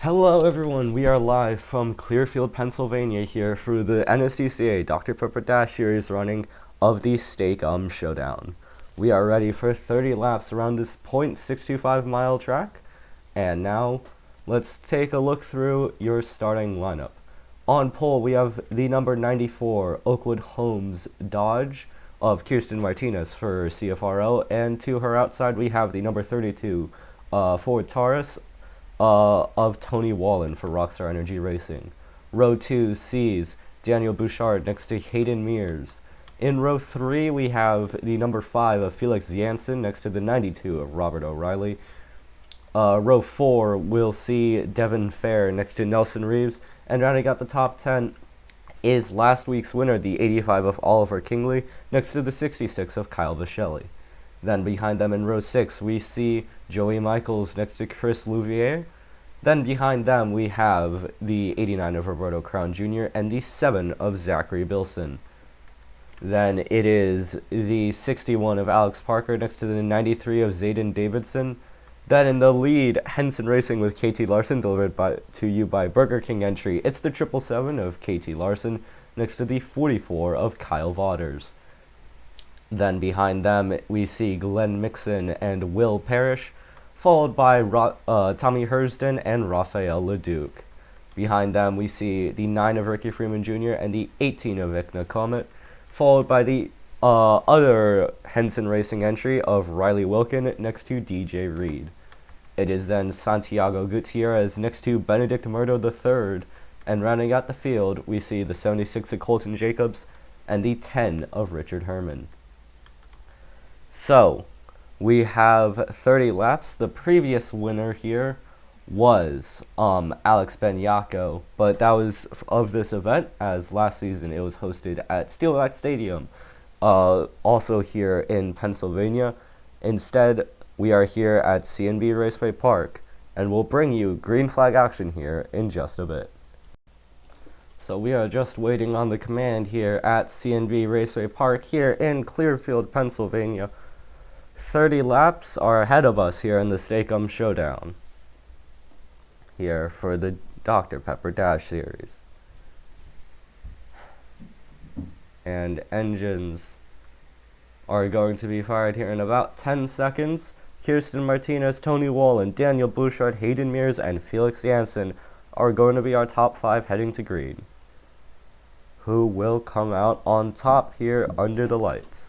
Hello everyone, we are live from Clearfield, Pennsylvania here for the NSDCA Dr. Pepper Dash series running of the Steak-Umm Showdown. We are ready for 30 laps around this .625 mile track, and now let's take a look through your starting lineup. On pole we have the number 94 Oakwood Homes Dodge of Kirsten Martinez for CFRO, and to her outside we have the number 32 Ford Taurus of Tony Wallen for Rockstar Energy Racing. Row 2 sees Daniel Bouchard next to Hayden Mears. In row 3 we have the number 5 of Felix Janssen next to the 92 of Robert O'Reilly. Row 4 will see Devin Fair next to Nelson Reeves, and rounding out the top 10 is last week's winner, the 85 of Oliver Kingley, next to the 66 of Kyle Vishelli. Then behind them in row 6, we see Joey Michaels next to Chris Louvier. Then behind them, we have the 89 of Roberto Crown Jr. and the 7 of Zachary Bilson. Then it is the 61 of Alex Parker next to the 93 of Zayden Davidson. Then in the lead, Henson Racing with KT Larson, delivered to you by Burger King entry. It's the 777 of KT Larson next to the 44 of Kyle Vaughters. Then behind them, we see Glenn Mixon and Will Parrish, followed by Tommy Hurston and Raphael Leduc. Behind them, we see the 9 of Ricky Freeman Jr. and the 18 of Ikna Comet, followed by the other Henson Racing entry of Riley Wilkin next to DJ Reed. It is then Santiago Gutierrez next to Benedict Murdo III, and rounding out the field, we see the 76 of Colton Jacobs and the 10 of Richard Herman. So, we have 30 laps. The previous winner here was Alex Benyako, but that was of this event, as last season it was hosted at Steelback Stadium, also here in Pennsylvania. Instead, we are here at CNB Raceway Park, and we'll bring you green flag action here in just a bit. So we are just waiting on the command here at CNB Raceway Park here in Clearfield, Pennsylvania. 30 laps are ahead of us here in the Steak-Umm Showdown here for the Dr. Pepper Dash series. And engines are going to be fired here in about 10 seconds. Kirsten Martinez, Tony Wallen, Daniel Bouchard, Hayden Mears, and Felix Janssen are going to be our top 5 heading to green. Who will come out on top here under the lights?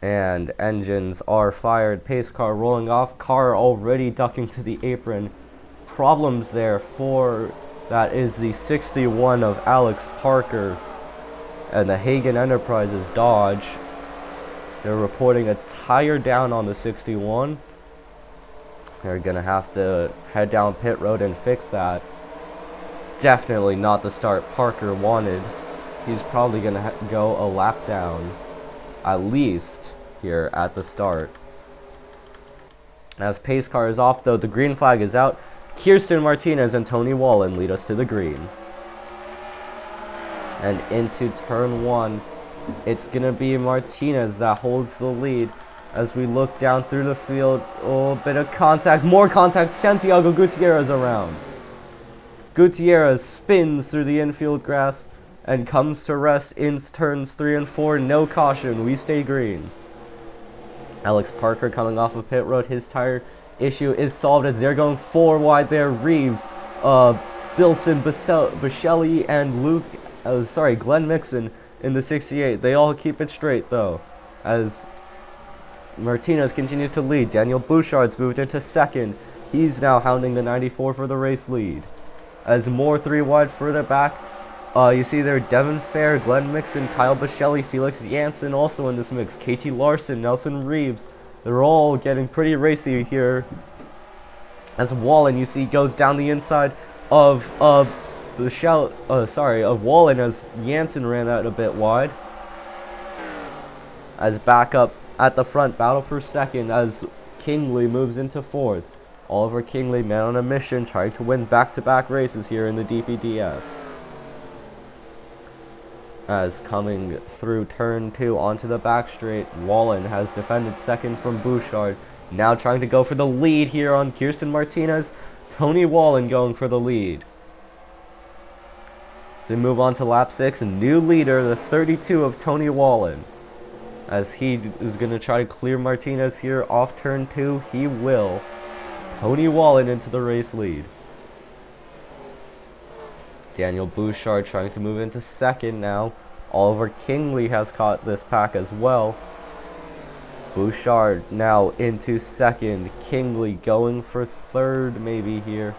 And engines are fired. Pace car rolling off. Car already ducking to the apron. Problems there for that is the 61 of Alex Parker and the Hagen Enterprises Dodge. They're reporting a tire down on the 61. They're gonna have to head down pit road and fix that. Definitely not the start Parker wanted. He's probably gonna go a lap down, at least here at the start. As pace car is off though, the green flag is out. Kirsten Martinez and Tony Wallen lead us to the green. And into turn 1, it's gonna be Martinez that holds the lead as we look down through the field. Oh, bit of contact, more contact. Santiago Gutierrez around. Gutierrez spins through the infield grass and comes to rest in turns 3 and 4. No caution, we stay green. Alex Parker coming off of pit road. His tire issue is solved as they're going 4 wide there. Reeves, Bilson, Bishelli, and Glenn Mixon in the 68. They all keep it straight though, as Martinez continues to lead. Daniel Bouchard's moved into second. He's now hounding the 94 for the race lead. As more 3 wide further back, you see there Devin Fair, Glenn Mixon, Kyle Bishelli, Felix Janssen also in this mix. KT Larson, Nelson Reeves. They're all getting pretty racy here. As Wallen, you see, goes down the inside of Wallen as Janssen ran out a bit wide. As backup at the front, battle for second as Kingley moves into 4th. Oliver Kingley, man on a mission, trying to win back-to-back races here in the DPDS. As coming through turn 2 onto the back straight, Wallen has defended second from Bouchard. Now trying to go for the lead here on Kirsten Martinez. Tony Wallen going for the lead. So we move on to lap 6, and new leader, the 32 of Tony Wallen. As he is going to try to clear Martinez here off turn 2. He will. Tony Wallen into the race lead. Daniel Bouchard trying to move into second now. Oliver Kingley has caught this pack as well. Bouchard now into second. Kingley going for third maybe here.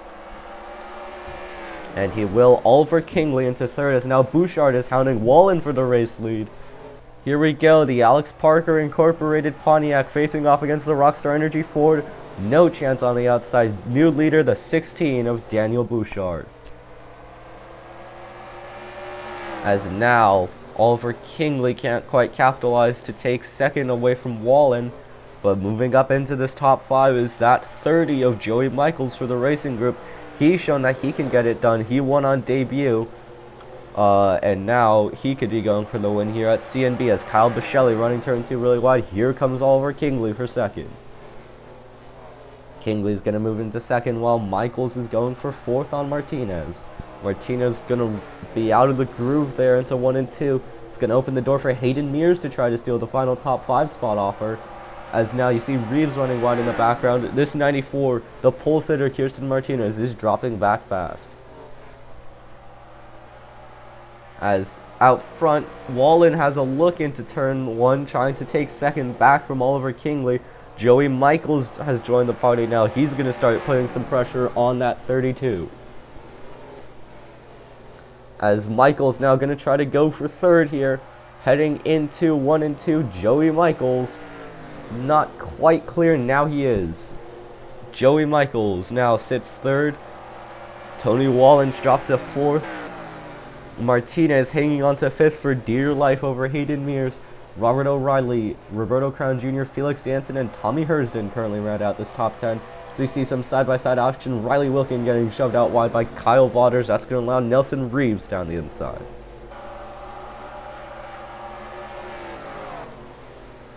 And he will. Oliver Kingley into third as now Bouchard is hounding Wallen for the race lead. Here we go. The Alex Parker Incorporated Pontiac facing off against the Rockstar Energy Ford. No chance on the outside. New leader, the 16 of Daniel Bouchard. As now, Oliver Kingley can't quite capitalize to take second away from Wallen. But moving up into this top 5 is that 30 of Joey Michaels for the racing group. He's shown that he can get it done. He won on debut. And now he could be going for the win here at CNB as Kyle Biscelli running turn 2 really wide. Here comes Oliver Kingley for second. Kingley's going to move into second while Michaels is going for fourth on Martinez. Martinez is going to be out of the groove there into 1 and 2. It's going to open the door for Hayden Mears to try to steal the final top 5 spot off her. As now you see Reeves running wide in the background. This 94, the pole sitter Kirsten Martinez, is dropping back fast. As out front, Wallen has a look into turn 1, trying to take second back from Oliver Kingley. Joey Michaels has joined the party now. He's going to start putting some pressure on that 32. As Michaels now going to try to go for third here. Heading into 1 and 2, Joey Michaels. Not quite clear, now he is. Joey Michaels now sits third. Tony Wallen's dropped to fourth. Martinez hanging on to fifth for dear life over Hayden Mears. Robert O'Reilly, Roberto Crown Jr., Felix Jansen, and Tommy Hurston currently round out this top 10. So we see some side-by-side action. Riley Wilkin getting shoved out wide by Kyle Vaughters. That's going to allow Nelson Reeves down the inside.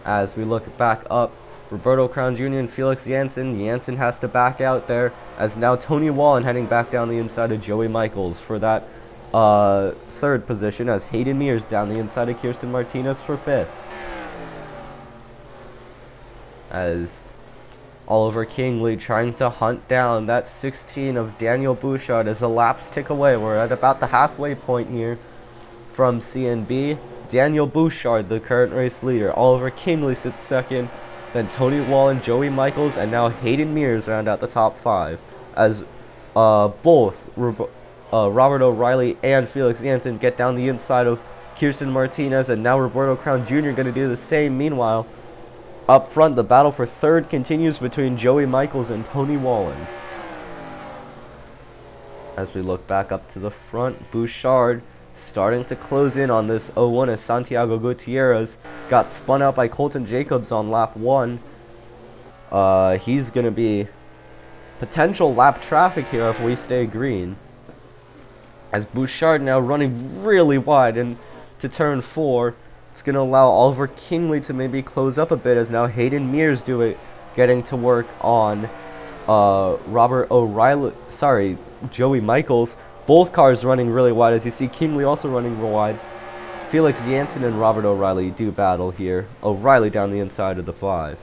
As we look back up, Roberto Crown Jr. and Felix Jansen. Jansen has to back out there. As now Tony Wallen heading back down the inside of Joey Michaels for that third position, as Hayden Mears down the inside of Kirsten Martinez for fifth. As Oliver Kingley trying to hunt down that 16 of Daniel Bouchard as the laps tick away. We're at about the halfway point here from CNB. Daniel Bouchard, the current race leader. Oliver Kingley sits second. Then Tony Wallen, Joey Michaels, and now Hayden Mears round out the top 5. As both Robert O'Reilly and Felix Jansen get down the inside of Kirsten Martinez, and now Roberto Crown Jr. going to do the same. Meanwhile, up front, the battle for third continues between Joey Michaels and Tony Wallen. As we look back up to the front, Bouchard starting to close in on this 0-1 as Santiago Gutierrez got spun out by Colton Jacobs on lap 1. He's going to be potential lap traffic here if we stay green. As Bouchard now running really wide into turn 4. It's going to allow Oliver Kingley to maybe close up a bit as now Hayden Mears getting to work on Joey Michaels. Both cars running really wide as you see Kingley also running real wide. Felix Jansen and Robert O'Reilly do battle here. O'Reilly down the inside of the 5.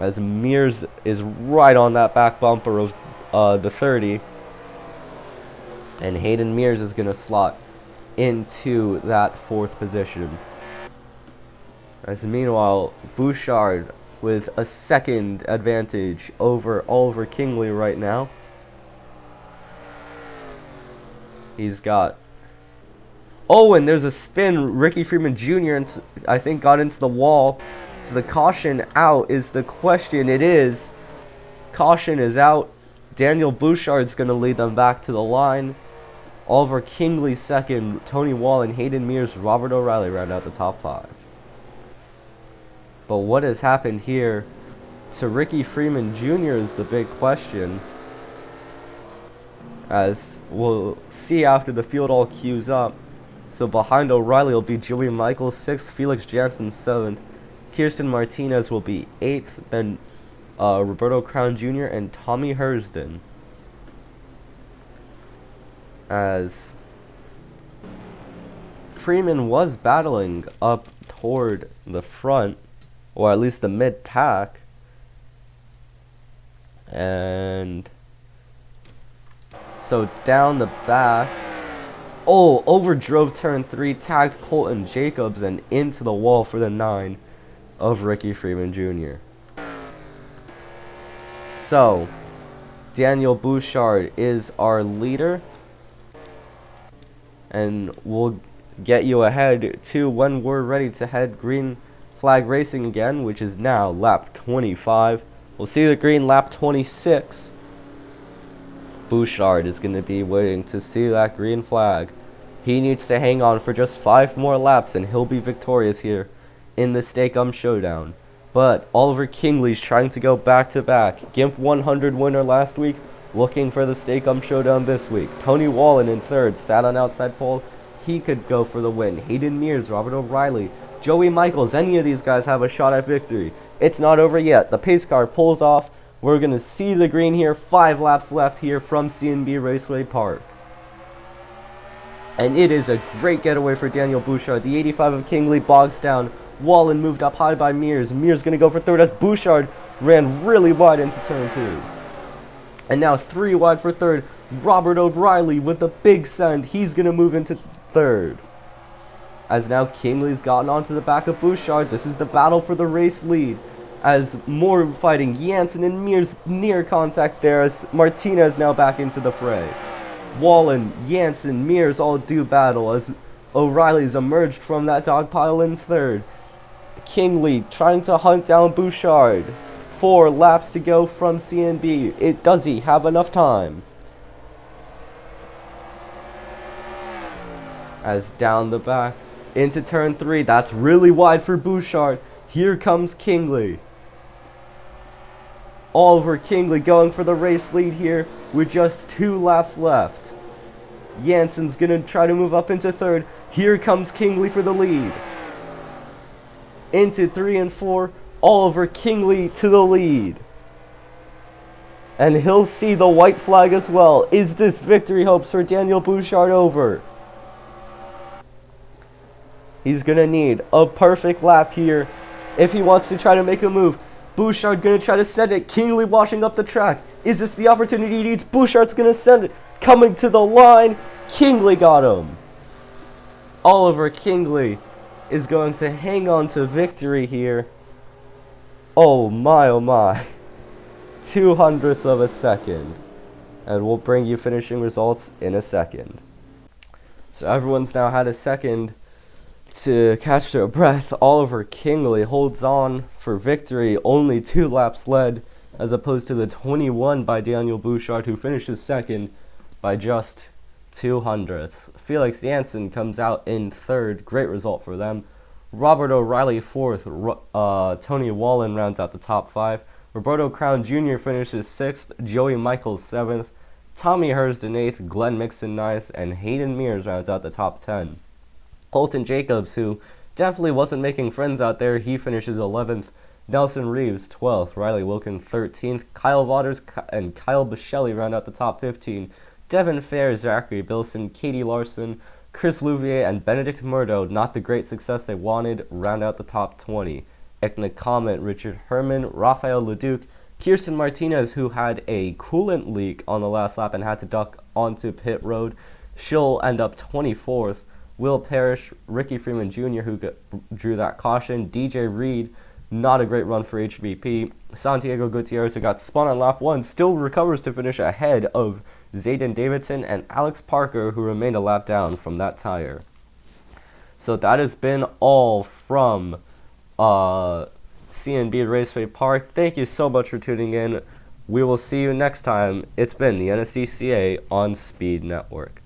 As Mears is right on that back bumper of the 30. And Hayden Mears is going to slot into that 4th position. As meanwhile, Bouchard with a second advantage over Oliver Kingley right now. He's got... Oh, and there's a spin. Ricky Freeman Jr. I think got into the wall. So the caution out is the question. It is. Caution is out. Daniel Bouchard's going to lead them back to the line. Oliver Kingley second. Tony Wallen, Hayden Mears, Robert O'Reilly round out the top 5. But what has happened here to Ricky Freeman Jr. is the big question. As we'll see after the field all queues up. So behind O'Reilly will be Joey Michaels 6th, Felix Jansen 7th. Kirsten Martinez will be 8th. Then Roberto Crown Jr. and Tommy Hurston, as Freeman was battling up toward the front, or at least the mid-pack, and so down the back, overdrove turn 3, tagged Colton Jacobs, and into the wall for the 9 of Ricky Freeman Jr. So, Daniel Bouchard is our leader, and we'll get you ahead to when we're ready to head green flag racing again, which is now lap 25. We'll see the green lap 26. Bouchard is going to be waiting to see that green flag. He needs to hang on for just 5 more laps and he'll be victorious here in the Steak-Umm Showdown. But Oliver Kingley's trying to go back-to-back. GIMP 100 winner last week, looking for the Steak-Umm Showdown this week. Tony Wallen in third, sat on outside pole. He could go for the win. Hayden Mears, Robert O'Reilly, Joey Michaels, any of these guys have a shot at victory. It's not over yet. The pace car pulls off. We're going to see the green here. 5 laps left here from CNB Raceway Park. And it is a great getaway for Daniel Bouchard. The 85 of Kingley bogs down. Wallen moved up high by Mears. Mears going to go for third as Bouchard ran really wide into turn 2. And now 3 wide for third. Robert O'Reilly with a big send. He's going to move into third. As now Kingley's gotten onto the back of Bouchard. This is the battle for the race lead. As more fighting, Janssen and Mears near contact there as Martinez now back into the fray. Wallen, Janssen, Mears all do battle as O'Reilly's emerged from that dog pile in third. Kingley trying to hunt down Bouchard. 4 laps to go from CNB. Does he have enough time? As down the back into turn 3, that's really wide for Bouchard. Here comes Kingley. Oliver Kingley going for the race lead here with just 2 laps left. Janssen's gonna try to move up into third. Here comes Kingley for the lead. Into 3 and 4, Oliver Kingley to the lead. And he'll see the white flag as well. Is this victory hopes for Daniel Bouchard over? He's gonna need a perfect lap here if he wants to try to make a move. Bouchard gonna try to send it. Kingley washing up the track. Is this the opportunity he needs? Bouchard's gonna send it. Coming to the line. Kingley got him. Oliver Kingley is going to hang on to victory here. Oh my. 0.02 of a second. And we'll bring you finishing results in a second. So everyone's now had a second to catch their breath. Oliver Kingley holds on for victory, only 2 laps led, as opposed to the 21 by Daniel Bouchard, who finishes second by just 0.02. Felix Janssen comes out in third, great result for them. Robert O'Reilly fourth, Tony Wallen rounds out the top 5. Roberto Crown Jr. finishes 6th, Joey Michaels 7th, Tommy Hurston 8th, Glenn Mixon 9th, and Hayden Mears rounds out the top 10. Colton Jacobs, who definitely wasn't making friends out there, he finishes 11th. Nelson Reeves 12th, Riley Wilkin 13th, Kyle Waters and Kyle Bichelli round out the top 15. Devin Fair, Zachary Bilson, Katie Larson, Chris Louvier, and Benedict Murdo, not the great success they wanted, round out the top 20. Ekna Comet, Richard Herman, Rafael Leduc, Kirsten Martinez, who had a coolant leak on the last lap and had to duck onto pit road, she'll end up 24th. Will Parrish, Ricky Freeman Jr., who drew that caution. DJ Reed, not a great run for HBP. Santiago Gutierrez, who got spun on lap 1, still recovers to finish ahead of Zayden Davidson and Alex Parker, who remained a lap down from that tire. So that has been all from CNB Raceway Park. Thank you so much for tuning in. We will see you next time. It's been the NSDCA on Speed Network.